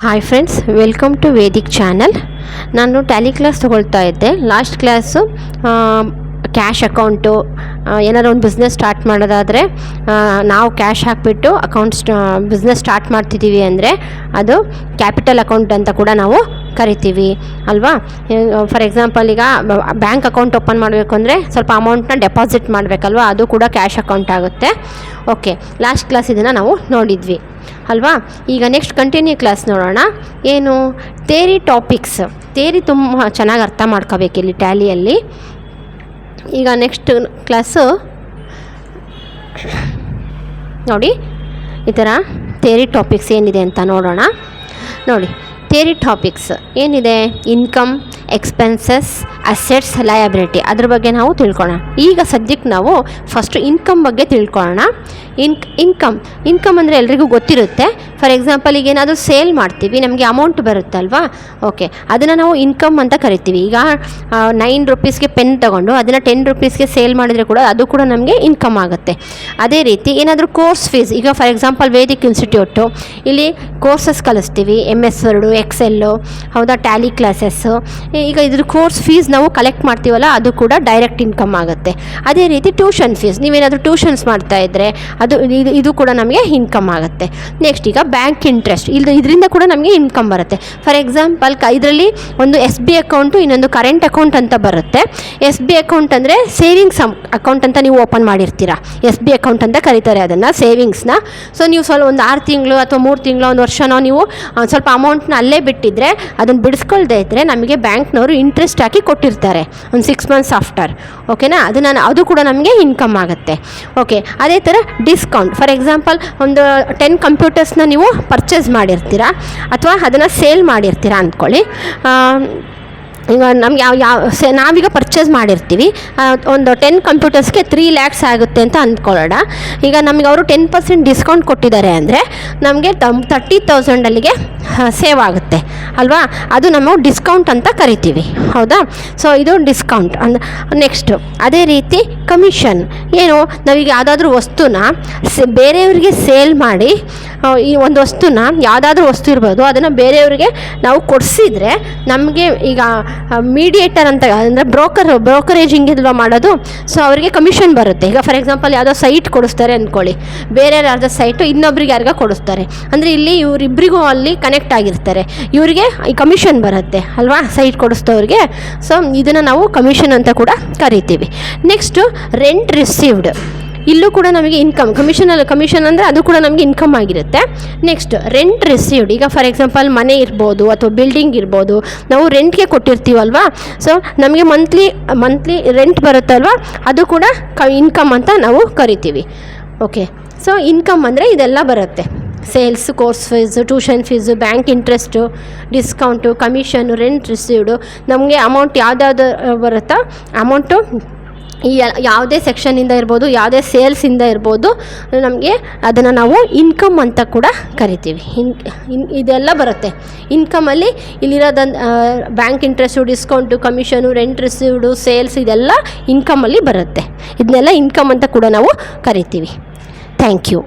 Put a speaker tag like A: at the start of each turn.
A: Hi friends, welcome to Vedic channel. ನಾನು Tally class ತೊಗೊಳ್ತಾ ಇದ್ದೆ. ಲಾಸ್ಟ್ ಕ್ಲಾಸು ಕ್ಯಾಶ್ ಅಕೌಂಟು, ಏನಾದ್ರು ಒಂದು ಬಿಸ್ನೆಸ್ ಸ್ಟಾರ್ಟ್ ಮಾಡೋದಾದರೆ ನಾವು ಕ್ಯಾಶ್ ಹಾಕಿಬಿಟ್ಟು ಬಿಸ್ನೆಸ್ ಸ್ಟಾರ್ಟ್ ಮಾಡ್ತಿದ್ದೀವಿ ಅಂದರೆ ಅದು ಕ್ಯಾಪಿಟಲ್ ಅಕೌಂಟ್ ಅಂತ ಕೂಡ ನಾವು ಕರಿತೀವಿ ಅಲ್ವಾ. ಫಾರ್ ಎಕ್ಸಾಂಪಲ್, ಈಗ ಬ್ಯಾಂಕ್ ಅಕೌಂಟ್ ಓಪನ್ ಮಾಡಬೇಕು ಅಂದರೆ ಸ್ವಲ್ಪ ಅಮೌಂಟ್ನ ಡೆಪಾಸಿಟ್ ಮಾಡಬೇಕಲ್ವಾ, ಅದು ಕೂಡ ಕ್ಯಾಶ್ ಅಕೌಂಟ್ ಆಗುತ್ತೆ. ಓಕೆ, ಲಾಸ್ಟ್ ಕ್ಲಾಸ್ ಇದನ್ನು ನಾವು ನೋಡಿದ್ವಿ ಅಲ್ವಾ. ಈಗ ನೆಕ್ಸ್ಟ್ ಕಂಟಿನ್ಯೂ ಕ್ಲಾಸ್ ನೋಡೋಣ. ಏನು ಥಿಯರಿ ಟಾಪಿಕ್ಸ್, ಥಿಯರಿ ತುಂಬ ಚೆನ್ನಾಗಿ ಅರ್ಥ ಮಾಡ್ಕೋಬೇಕು ಇಲ್ಲಿ ಟ್ಯಾಲಿಯಲ್ಲಿ. ಈಗ ನೆಕ್ಸ್ಟ್ ಕ್ಲಾಸು ನೋಡಿ, ಈ ಥರ ಥಿಯರಿ ಟಾಪಿಕ್ಸ್ ಏನಿದೆ ಅಂತ ನೋಡೋಣ. ನೋಡಿ, ಥಿಯರಿ ಟಾಪಿಕ್ಸ್ ಏನಿದೆ: ಇನ್ಕಮ್, ಎಕ್ಸ್ಪೆನ್ಸಸ್, ಅಸೆಟ್ಸ್, ಲಯಬಿಲಿಟಿ. ಅದ್ರ ಬಗ್ಗೆ ನಾವು ತಿಳ್ಕೊಳ್ಳೋಣ. ಈಗ ಸದ್ಯಕ್ಕೆ ನಾವು ಫಸ್ಟು ಇನ್ಕಮ್ ಬಗ್ಗೆ ತಿಳ್ಕೊಳ್ಳೋಣ. ಇನ್ಕಮ್ ಅಂದರೆ ಎಲ್ರಿಗೂ ಗೊತ್ತಿರುತ್ತೆ. ಫಾರ್ ಎಕ್ಸಾಂಪಲ್, ಈಗ ಏನಾದರೂ ಸೇಲ್ ಮಾಡ್ತೀವಿ, ನಮಗೆ ಅಮೌಂಟ್ ಬರುತ್ತಲ್ವಾ. ಓಕೆ, ಅದನ್ನು ನಾವು ಇನ್ಕಮ್ ಅಂತ ಕರಿತೀವಿ. ಈಗ 9 ರೂಪೀಸ್ಗೆ ಪೆನ್ ತೊಗೊಂಡು ಅದನ್ನು 10 ರೂಪೀಸ್ಗೆ ಸೇಲ್ ಮಾಡಿದರೆ ಕೂಡ ಅದು ಕೂಡ ನಮಗೆ ಇನ್ಕಮ್ ಆಗುತ್ತೆ. ಅದೇ ರೀತಿ ಏನಾದರೂ ಕೋರ್ಸ್ ಫೀಸ್, ಈಗ ಫಾರ್ ಎಕ್ಸಾಂಪಲ್ ವೇದಿಕ್ ಇನ್ಸ್ಟಿಟ್ಯೂಟು, ಇಲ್ಲಿ ಕೋರ್ಸಸ್ ಕಲಿಸ್ತೀವಿ, MS ವರ್ಡು, ಎಕ್ಸೆಲ್ಲು, ಹೌದಾ, ಟ್ಯಾಲಿ ಕ್ಲಾಸಸ್ಸು. ಈಗ ಇದ್ರ ಕೋರ್ಸ್ ಫೀಸ್ ನಾವು ಕಲೆಕ್ಟ್ ಮಾಡ್ತೀವಲ್ಲ, ಅದು ಕೂಡ ಡೈರೆಕ್ಟ್ ಇನ್ಕಮ್ ಆಗುತ್ತೆ. ಅದೇ ರೀತಿ ಟ್ಯೂಷನ್ ಫೀಸ್, ನೀವೇನಾದರೂ ಟ್ಯೂಷನ್ಸ್ ಮಾಡ್ತಾ ಇದ್ದರೆ ಇದು ಕೂಡ ನಮಗೆ ಇನ್ಕಮ್ ಆಗುತ್ತೆ. ನೆಕ್ಸ್ಟ್, ಈಗ ಬ್ಯಾಂಕ್ ಇಂಟ್ರೆಸ್ಟ್, ಇದರಿಂದ ಕೂಡ ನಮಗೆ ಇನ್ಕಮ್ ಬರುತ್ತೆ. ಫಾರ್ ಎಕ್ಸಾಂಪಲ್, ಇದರಲ್ಲಿ ಒಂದು SB ಅಕೌಂಟು, ಇನ್ನೊಂದು ಕರೆಂಟ್ ಅಕೌಂಟ್ ಅಂತ ಬರುತ್ತೆ. SB ಅಕೌಂಟ್ ಅಂದರೆ ಸೇವಿಂಗ್ಸ್ ಅಕೌಂಟ್ ಅಂತ ನೀವು ಓಪನ್ ಮಾಡಿರ್ತೀರಾ, SB ಅಕೌಂಟ್ ಅಂತ ಕರೀತಾರೆ ಅದನ್ನು, ಸೇವಿಂಗ್ಸ್ನ. ಸೊ ನೀವು ಒಂದು 6 ತಿಂಗಳು ಅಥವಾ 3 ತಿಂಗಳು, 1 ವರ್ಷನೋ ನೀವು ಸ್ವಲ್ಪ ಅಮೌಂಟ್ನ ಅಲ್ಲೇ ಬಿಟ್ಟಿದ್ರೆ, ಅದನ್ನು ಬಿಡಿಸ್ಕೊಳ್ದೇ ಇದ್ದರೆ ನಮಗೆ ಬ್ಯಾಂಕ್ನವರು ಇಂಟ್ರೆಸ್ಟ್ ಹಾಕಿ ಕೊಟ್ಟಿರ್ತಾರೆ ಒಂದು 6 ಮಂತ್ಸ್ ಆಫ್ಟರ್. ಓಕೆನಾ, ಅದು ಕೂಡ ನಮಗೆ ಇನ್ಕಮ್ ಆಗುತ್ತೆ. ಓಕೆ, ಅದೇ ಥರ ಡಿಸ್ಕೌಂಟ್. ಫಾರ್ ಎಕ್ಸಾಂಪಲ್, ಒಂದು 10 ಕಂಪ್ಯೂಟರ್ಸ್ನ ನೀವು ಪರ್ಚೇಸ್ ಮಾಡಿರ್ತೀರಾ ಅಥವಾ ಅದನ್ನು ಸೇಲ್ ಮಾಡಿರ್ತೀರಾ ಅಂದ್ಕೊಳ್ಳಿ. ಈಗ ನಮ್ಗೆ ನಾವೀಗ ಪರ್ಚೇಸ್ ಮಾಡಿರ್ತೀವಿ, ಒಂದು 10 ಕಂಪ್ಯೂಟರ್ಸ್ಗೆ 3 lakhs ಆಗುತ್ತೆ ಅಂತ ಅಂದ್ಕೊಳ್ಳೋಣ. ಈಗ ನಮಗೆ ಅವರು 10% ಡಿಸ್ಕೌಂಟ್ ಕೊಟ್ಟಿದ್ದಾರೆ ಅಂದರೆ ನಮಗೆ 30,000 ಅಲ್ಲಿಗೆ ಸೇವ್ ಆಗುತ್ತೆ ಅಲ್ವಾ. ಅದು ನಾವು ಡಿಸ್ಕೌಂಟ್ ಅಂತ ಕರಿತೀವಿ, ಹೌದಾ. ಸೊ ಇದು ಡಿಸ್ಕೌಂಟ್. ನೆಕ್ಸ್ಟು ಅದೇ ರೀತಿ ಕಮಿಷನ್. ಏನು, ನಾವೀಗ ಯಾವುದಾದ್ರೂ ವಸ್ತುನ ಬೇರೆಯವರಿಗೆ ಸೇಲ್ ಮಾಡಿ, ಈ ಒಂದು ವಸ್ತುನ ಯಾವುದಾದ್ರೂ ವಸ್ತು ಇರ್ಬೋದು, ಅದನ್ನು ಬೇರೆಯವರಿಗೆ ನಾವು ಕೊಡಿಸಿದ್ರೆ ನಮಗೆ ಈಗ ಮೀಡಿಯೇಟರ್ ಅಂತ ಅಂದರೆ ಬ್ರೋಕರೇಜಿಂಗ್ ಇಲ್ವಾ ಮಾಡೋದು. ಸೊ ಅವರಿಗೆ ಕಮಿಷನ್ ಬರುತ್ತೆ. ಈಗ ಫಾರ್ ಎಕ್ಸಾಂಪಲ್, ಯಾವುದೋ ಸೈಟ್ ಕೊಡಿಸ್ತಾರೆ ಅಂದ್ಕೊಳ್ಳಿ, ಬೇರೆ ಯಾರ್ದೋ ಸೈಟು ಇನ್ನೊಬ್ರಿಗೆ ಯಾರಿಗ ಕೊಡಿಸ್ತಾರೆ ಅಂದರೆ ಇಲ್ಲಿ ಇವರಿಬ್ಬರಿಗೂ ಅಲ್ಲಿ ಕನೆಕ್ಟ್ ಆಗಿರ್ತಾರೆ, ಇವರಿಗೆ ಈ ಕಮಿಷನ್ ಬರುತ್ತೆ ಅಲ್ವಾ, ಸೈಟ್ ಕೊಡಿಸ್ತವ್ರಿಗೆ. ಸೊ ಇದನ್ನು ನಾವು ಕಮಿಷನ್ ಅಂತ ಕೂಡ ಕರಿತೀವಿ. ನೆಕ್ಸ್ಟು ರೆಂಟ್ ರಿಸೀವ್ಡ್, ಇಲ್ಲೂ ಕೂಡ ನಮಗೆ ಇನ್ಕಮ್, ಕಮಿಷನ್ ಅಂದರೆ ಅದು ಕೂಡ ನಮಗೆ ಇನ್ಕಮ್ ಆಗಿರುತ್ತೆ. ನೆಕ್ಸ್ಟ್ ರೆಂಟ್ ರಿಸೀವ್ಡ್, ಈಗ ಫಾರ್ ಎಕ್ಸಾಂಪಲ್ ಮನೆ ಇರ್ಬೋದು ಅಥವಾ ಬಿಲ್ಡಿಂಗ್ ಇರ್ಬೋದು, ನಾವು ರೆಂಟ್ಗೆ ಕೊಟ್ಟಿರ್ತೀವಲ್ವಾ. ಸೊ ನಮಗೆ ಮಂತ್ಲಿ ರೆಂಟ್ ಬರುತ್ತಲ್ವ, ಅದು ಕೂಡ ಇನ್ಕಮ್ ಅಂತ ನಾವು ಕರಿತೀವಿ. ಓಕೆ, ಸೊ ಇನ್ಕಮ್ ಅಂದರೆ ಇದೆಲ್ಲ ಬರುತ್ತೆ: sales, course fees, tuition fees, bank interest, discount, commission, rent received. ನಮಗೆ ಅಮೌಂಟ್ ಯಾವುದಾದ್ರು ಬರುತ್ತಾ, ಅಮೌಂಟು ಈ ಯಾವುದೇ ಸೆಕ್ಷನಿಂದ ಇರ್ಬೋದು, ಯಾವುದೇ ಸೇಲ್ಸಿಂದ ಇರ್ಬೋದು, ನಮಗೆ ಅದನ್ನು ನಾವು ಇನ್ಕಮ್ ಅಂತ ಕೂಡ ಕರಿತೀವಿ. ಇದೆಲ್ಲ ಬರುತ್ತೆ ಇನ್ಕಮಲ್ಲಿ. ಇಲ್ಲಿರೋದು bank interest, discount, commission, rent received, sales, ಇದೆಲ್ಲ ಇನ್ಕಮಲ್ಲಿ ಬರುತ್ತೆ. ಇದನ್ನೆಲ್ಲ ಇನ್ಕಮ್ ಅಂತ ಕೂಡ ನಾವು ಕರಿತೀವಿ. Thank you.